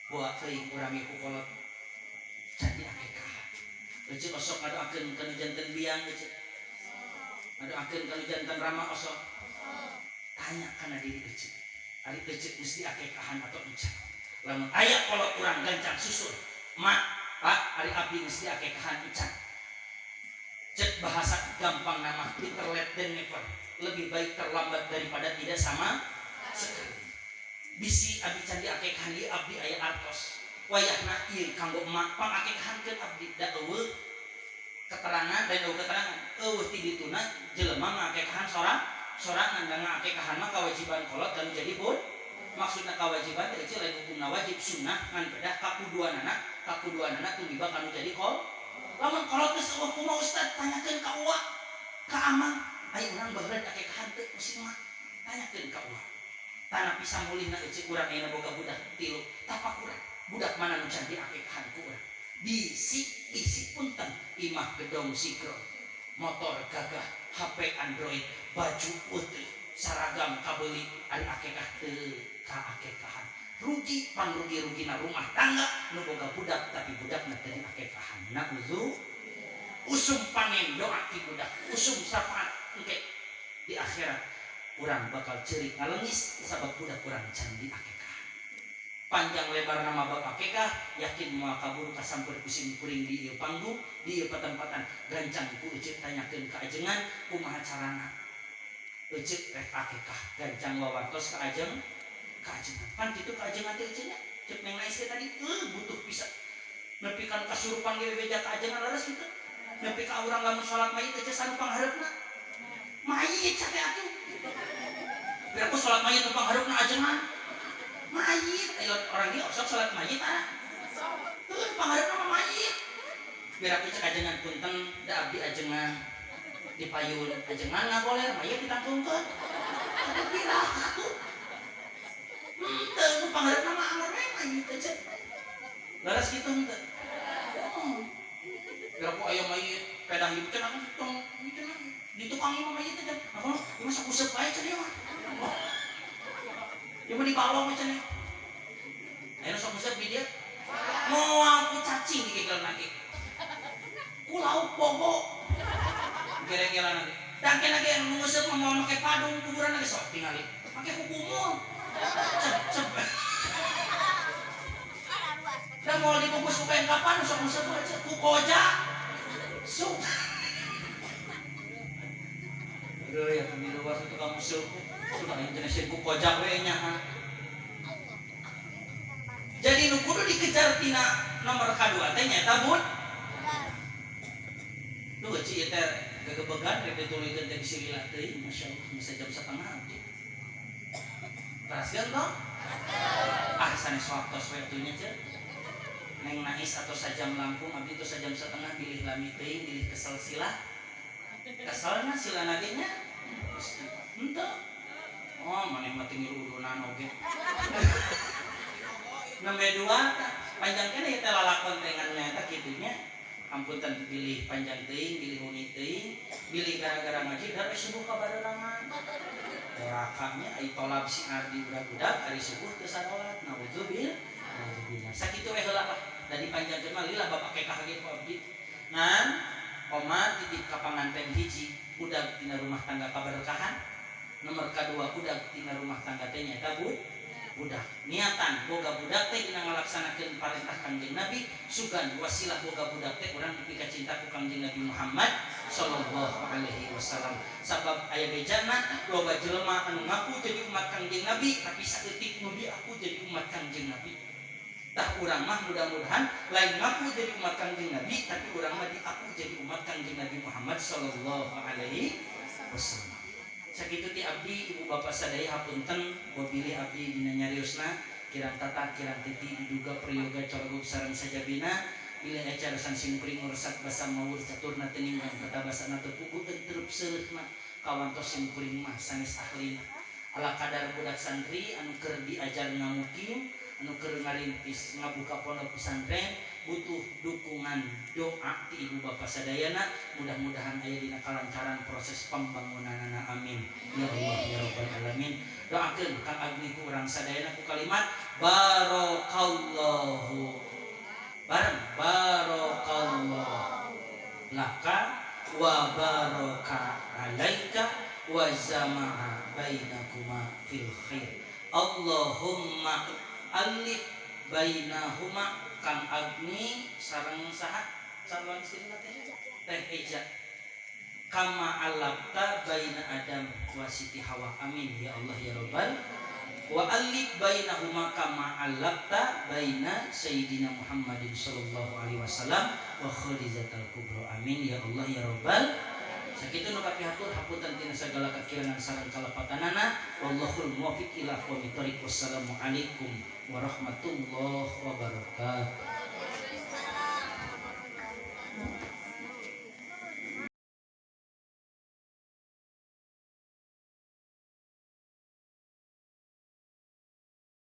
buat teuing urang ieu kolot candi akekah. Ece osok ngadoakeun kana janten biang ece. Ngadoakeun kana janten rama osok. Tanya kana diri ece. Ari ece mesti akekahan atau encan. Lamun aya kolot urang gancang susul, mak, pak, ari abdi mesti akekahan encan. Cek bahasa gampang nama better late than never. Lebih baik terlambat daripada tidak sama sekali. Bisi abdi candi akekahan ieu abdi aya artos. Wayahna ieu kanggo emak pangakekahankeun abdi da eueuh keterangan dan eueuh keterangan. Eueuh ti dituna jelema ngakekahan sorangan da ngakekahan mah kewajiban kolot dan jadi bud. Maksudna kewajiban teh lain hukumna wajib sunnah ngan pedah kakuduanana tumiba kanu jadi kol. Lamun kolot geus eueuh kumaha ustad tanyakeun ka uwa ka amang. Ai urang baheula akekahan teu musim mah. Tanyakeun ka uwa. Tanah pisang mulihna ece urang ayeuna boga budak 3 tapak urang. Budak mana nu candi akekahan ku urang. Isi punten imah gedong sikro. Motor gagah, HP Android, baju putih, saragam kabeuli ari akekah teu kaakekahan. Rugi rugina rumah tangga nu boga budak tapi budakna teu diakekahan. Nauzu usum panen doa ti budak, usum syafaat engke di akhirat urang bakal ceurik ngalengis sabab budak urang can diakekahan. Panjang lebar nama bab akekah yakin moal kabur kasampeur kusim kuring di ieu panggung di ieu patempatan gancang ku ece tanyakeun ka ajengan kumaha carana ece rek akekah gancang wawartos ka ajengan pan kitu ka ajengan teh ece nya cek neng nais tadi butuh pisan nepi kan kasurupan ge bebeja ka ajengan leres kitu nepi ka urang lamun salat mayit ece sanu panghareupna mayit cate atuh biar aku salat mayit nu panghareupna ajengan mayit ayo orang ieu sok salat mayit panghareupna mah mayit biar aku cek ajengan punten da abdi ajengan dipayun ajengan ngagoler mayit ditangtungkeun ada piratu teu nu panghareupna mah anggar we mayit teh leres kitu henteu biar aku aya mayit pedah ieu cenah tong ditukangi mah mayit teh apa ieu sok useup bae cenah mah ieu mah dibalong cenah ayeuna sok useup di dieu moal ku cacing di gegelna ge ku lauk bogo gereng-gereng nanti dan kena ge nu nguseup mah moal make padung kuburan ge sok tingali make kukumul cep dan moal dibungkus ku kain kapan sok nguseup aja ku koja sok aduh ya di luar itu kamu nguseup sudah Indonesia ku koja we nya jadi nu kudu dikejar tina nomor kadua teh nyaeta bud tuh ci eta gegebegan rek ditulikeun teh bisi lila teuing masyaallah bisa jam 1:30 abdi raskeun toh sanes waktos we atuh nya cenah neng nais atau sajam langkung abdi itu sajam 1:30 bilih lami teuing bilih kesel sila keselna sila nage nya henteu oh maneh mah teu ngirudunan oge nomor 2 panjang kene eta lalakon teh ngan nyaeta kitu nya ampunten pilih panjang teuing pilih huni teuing pilih gara-gara ngaji da subuh ka barerangan dorakanya ai tolab si ardi budak-budak ari subuh teu salat naudzubillah sakitu we heula lah da dipanjangkeun mah lila bapak kekah ge ku abdi ngan oma titip ka panganten hiji budak tina rumah tangga kaberkahan nomor kadua budak tina rumah tangga teh nyaeta budak niatan boga budak teh dina ngalaksanakeun parentah Kangjeng Nabi sugan wasilah boga budak teh urang dipika cinta ku Kangjeng Nabi Muhammad sallallahu alaihi wasallam sabab aya bejana loba jelema anu ngaku jadi umat Kangjeng Nabi tapi saeutik nu aku jadi umat Kangjeng Nabi tah urang mah mudah-mudahan lain ngaku jadi umat Kangjeng Nabi tapi urang mah diaku jadi umat Kangjeng Nabi Muhammad sallallahu alaihi wasallam. Sakitu ti abdi ibu bapak sadaya hapunten bilih abdi dina nyariosna kirang tata kirang titi diduga prayoga corgug sareng sajabina bilih acara sansin pring ngursak basa mawur caturna teu ninggang katabasana teu puguh teup seuleutna kawantos sim kuring mah sanes ahlina ala kadar budak santri anu keur diajar ngamukim anu keur ngarintis ngabuka pondok pesantren butuh dukungan doa ti ibu bapak sadayana mudah-mudahan aya dina kalancaran proses pembangunanana amin ya Allah ya rabbal alamin doakeun Kang Agni ku urang sadayana ku kalimat barakallahu bareng barakallahu laka wa baraka alaika wa jama'a bainakuma fil khair. Allahumma alif bainahuma Kang Agni sareng saha sareng istilah teh eja kama alafta baina Adam wa Siti Hawa. Amin ya Allah ya Rabbal. Wa alif bainahuma kama alafta baina Sayyidina Muhammadin sallallahu alaihi wasallam wa Khadijatul Kubra. Amin ya Allah ya Rabbal. Sakitu nu kapihatur hapunten tina sagala kakirangan sareng kalapatanana. Wallahul muwaffiq ila aqwamit thoriq. Wassalamu alaikum warahmatullahi wabarakatuh.